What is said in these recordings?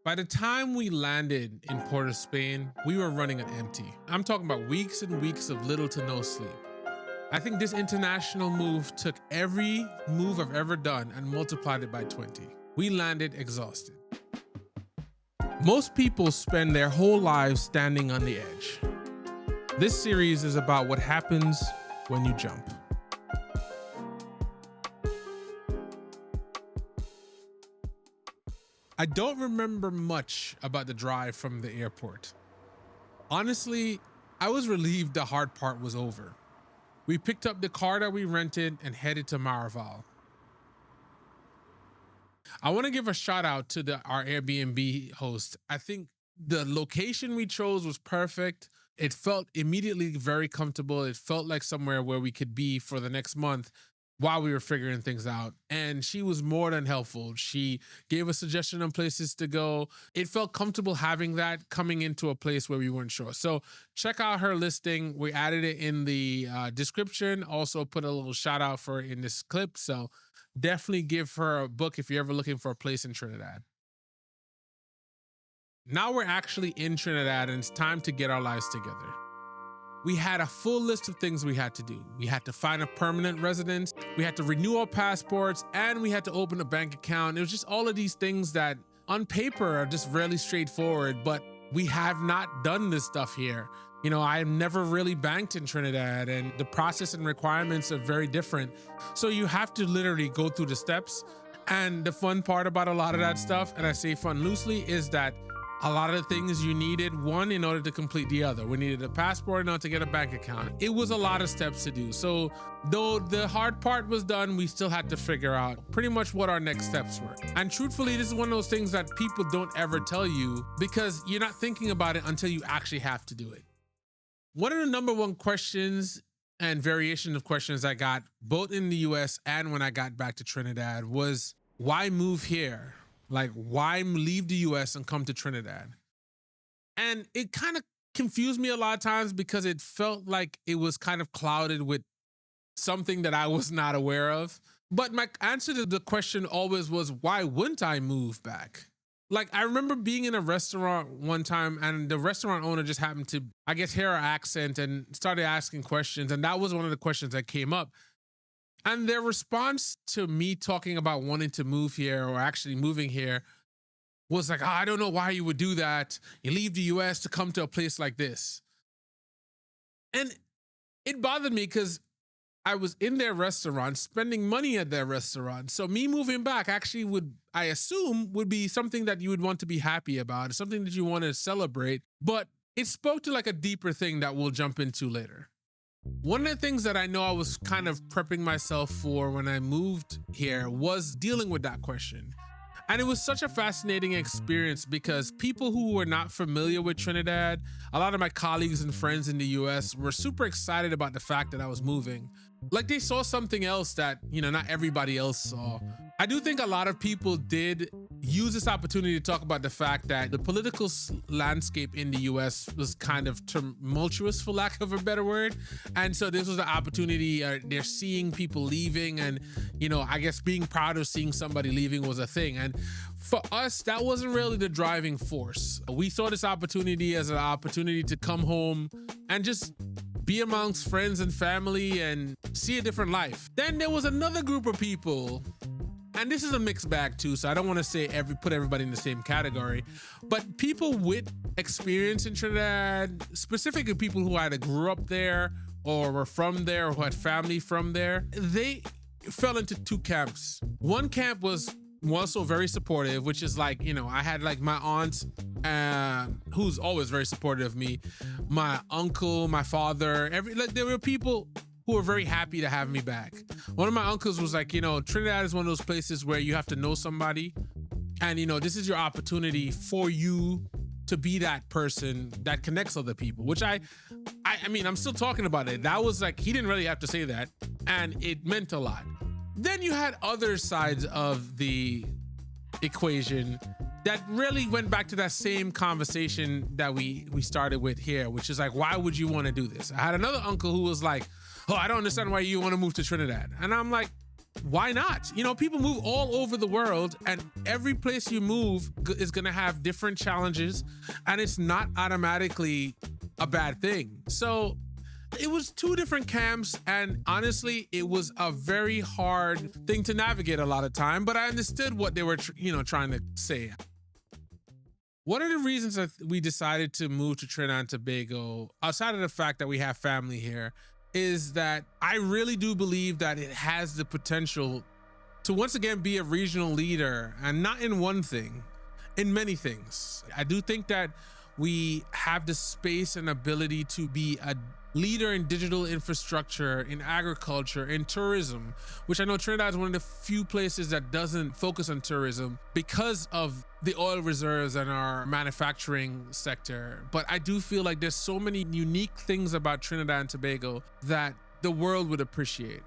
By the time we landed in Port of Spain, we were running on empty. I'm talking about weeks and weeks of little to no sleep. I think this international move took every move I've ever done and multiplied it by 20. We landed exhausted. Most people spend their whole lives standing on the edge. This series is about what happens when you jump. I don't remember much about the drive from the airport. Honestly, I was relieved the hard part was over. We picked up the car that we rented and headed to Maraval. I want to give a shout out to our Airbnb host. I think the location we chose was perfect. It felt immediately very comfortable. It felt like somewhere where we could be for the next month while we were figuring things out. And she was more than helpful. She gave us suggestions on places to go. It felt comfortable having that coming into a place where we weren't sure. So check out her listing. We added it in the description. Also put a little shout out for it in this clip. So definitely give her a book if you're ever looking for a place in Trinidad. Now we're actually in Trinidad and it's time to get our lives together. We had a full list of things we had to do. We had to find a permanent residence, we had to renew our passports, and we had to open a bank account. It was just all of these things that on paper are just really straightforward, but we have not done this stuff here. You know, I've never really banked in Trinidad and the process and requirements are very different. So you have to literally go through the steps. And the fun part about a lot of that stuff, and I say fun loosely, is that a lot of the things you needed one in order to complete the other. We needed a passport in order to get a bank account. It was a lot of steps to do. So though the hard part was done, we still had to figure out pretty much what our next steps were. And truthfully, this is one of those things that people don't ever tell you because you're not thinking about it until you actually have to do it. One of the number one questions and variation of questions I got both in the US and when I got back to Trinidad was, why move here? Like, why leave the US and come to Trinidad? And it kind of confused me a lot of times because it felt like it was kind of clouded with something that I was not aware of. But my answer to the question always was, why wouldn't I move back? Like, I remember being in a restaurant one time and the restaurant owner just happened to, I guess, hear our accent and started asking questions. And that was one of the questions that came up. And their response to me talking about wanting to move here or actually moving here was like, oh, I don't know why you would do that. You leave the US to come to a place like this. And it bothered me because I was in their restaurant, spending money at their restaurant. So me moving back actually would, I assume, would be something that you would want to be happy about, something that you want to celebrate. But it spoke to like a deeper thing that we'll jump into later. One of the things that I know I was kind of prepping myself for when I moved here was dealing with that question. And it was such a fascinating experience because people who were not familiar with Trinidad, a lot of my colleagues and friends in the US were super excited about the fact that I was moving. Like they saw something else that, you know, not everybody else saw. I do think a lot of people did use this opportunity to talk about the fact that the political landscape in the US was kind of tumultuous, for lack of a better word. And so this was an opportunity, they're seeing people leaving and, you know, I guess being proud of seeing somebody leaving was a thing. And for us, that wasn't really the driving force. We saw this opportunity as an opportunity to come home and just be amongst friends and family and see a different life. Then there was another group of people, and this is a mixed bag too, so I don't want to say put everybody in the same category, but people with experience in Trinidad, specifically people who either grew up there or were from there or who had family from there, they fell into two camps. One camp was also very supportive, which is like, you know, I had like my aunt, who's always very supportive of me, my uncle, my father, there were people who were very happy to have me back. One of my uncles was like, you know, Trinidad is one of those places where you have to know somebody and, you know, this is your opportunity for you to be that person that connects other people, which I mean, I'm still talking about it. That was like, he didn't really have to say that and it meant a lot. Then you had other sides of the equation that really went back to that same conversation that we started with here, which is like, why would you want to do this? I had another uncle who was like, oh, I don't understand why you want to move to Trinidad. And I'm like, why not? You know, people move all over the world, and every place you move is going to have different challenges, and it's not automatically a bad thing. So it was two different camps, and honestly, it was a very hard thing to navigate a lot of time, but I understood what they were, trying to say. One of the reasons that we decided to move to Trinidad and Tobago, outside of the fact that we have family here, is that I really do believe that it has the potential to once again be a regional leader, and not in one thing, in many things. I do think that we have the space and ability to be a leader in digital infrastructure, in agriculture, in tourism, which I know Trinidad is one of the few places that doesn't focus on tourism because of the oil reserves and our manufacturing sector. But I do feel like there's so many unique things about Trinidad and Tobago that the world would appreciate.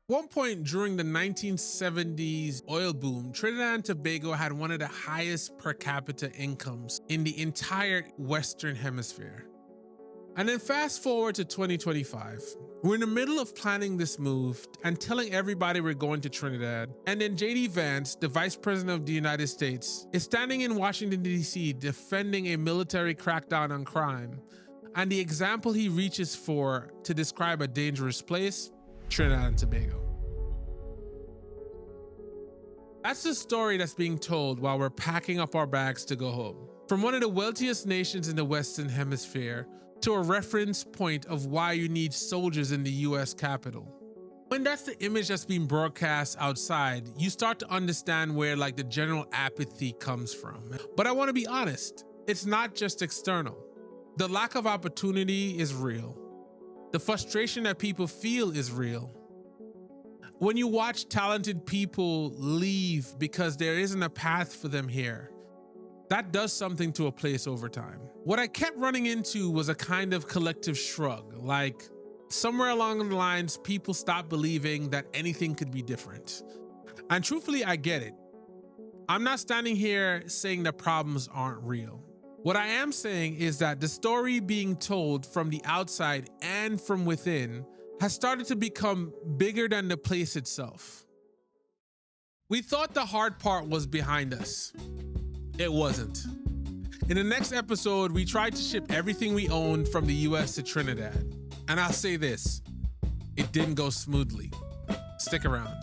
One point during the 1970s oil boom, Trinidad and Tobago had one of the highest per capita incomes in the entire Western Hemisphere. And then fast forward to 2025. We're in the middle of planning this move and telling everybody we're going to Trinidad. And then JD Vance, the Vice President of the United States, is standing in Washington, D.C. defending a military crackdown on crime. And the example he reaches for to describe a dangerous place, Trinidad and Tobago. That's the story that's being told while we're packing up our bags to go home. From one of the wealthiest nations in the Western Hemisphere to a reference point of why you need soldiers in the US Capitol. When that's the image that's being broadcast outside, you start to understand where the general apathy comes from. But I want to be honest, it's not just external. The lack of opportunity is real. The frustration that people feel is real. When you watch talented people leave because there isn't a path for them here, that does something to a place over time. What I kept running into was a kind of collective shrug, like somewhere along the lines, people stopped believing that anything could be different. And truthfully, I get it. I'm not standing here saying that problems aren't real. What I am saying is that the story being told from the outside and from within has started to become bigger than the place itself. We thought the hard part was behind us. It wasn't. In the next episode, we tried to ship everything we owned from the US to Trinidad. And I'll say this, it didn't go smoothly. Stick around.